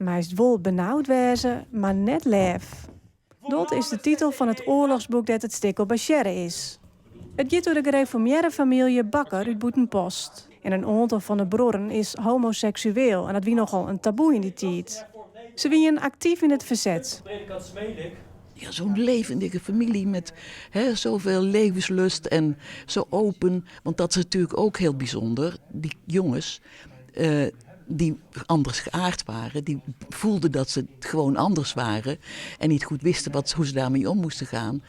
Meest wel benauwd wezen, maar net lef. Dat is de titel van het oorlogsboek dat het stikkel Bachere is. Het gaat door de gereformeerde familie Bakker uit Boetenpost. En een aantal van de broeren is homoseksueel en dat wie nogal een taboe in die tijd. Ze waren actief in het verzet. Ja, zo'n levendige familie met zoveel levenslust en zo open. Want dat is natuurlijk ook heel bijzonder. Die jongens die anders geaard waren, die voelden dat ze gewoon anders waren en niet goed wisten hoe ze daarmee om moesten gaan.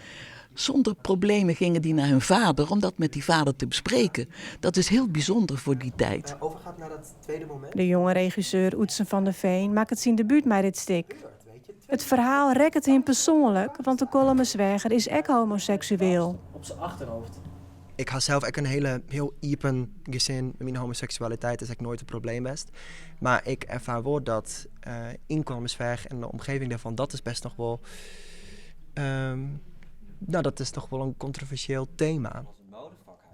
Zonder problemen gingen die naar hun vader om dat met die vader te bespreken. Dat is heel bijzonder voor die tijd. Overgaat naar dat tweede moment. De jonge regisseur Oetsen van der Veen maakt het zijn debuut met dit stuk. Het verhaal rekt hem persoonlijk, want de kolomenzwijger is ook homoseksueel. Op zijn achterhoofd. Ik had zelf ook een heel open gezin met mijn homoseksualiteit. Dat is nooit een probleem best. Maar ik ervaar wel dat inkomensweg en de omgeving daarvan, dat is best nog wel... dat is toch wel een controversieel thema.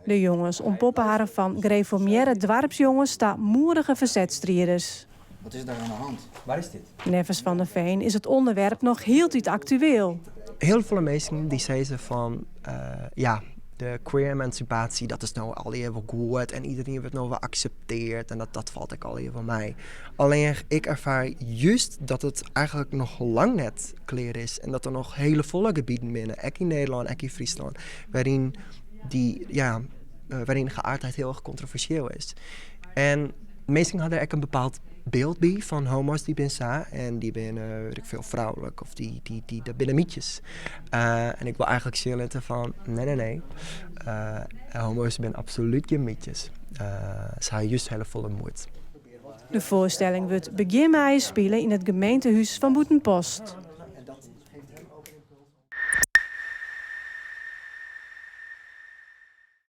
De jongens ontpoppen haar van gereformeerde dwarpsjongens tot moedige verzetstrijders. Wat is daar aan de hand? Waar is dit? Nevens van der Veen is het onderwerp nog heel tijd actueel. Heel veel mensen die zeggen van... de queer emancipatie, dat is nou al even goed en iedereen wordt nou wel geaccepteerd en dat valt ook al even van mij. Alleen ik ervaar juist dat het eigenlijk nog lang net clear is en dat er nog hele volle gebieden binnen, ook in Nederland, ook in Friesland, waarin de geaardheid heel erg controversieel is. En mensen hadden ook een bepaald beeld bij van homo's die binnen en die binnen, weet ik veel, vrouwelijk of die binnen mietjes. En ik wil eigenlijk chillen van, nee. Homo's zijn absoluut geen mietjes. Ze hebben juist hele volle moed. De voorstelling wordt begin mei spelen in het gemeentehuis van Boetenpost.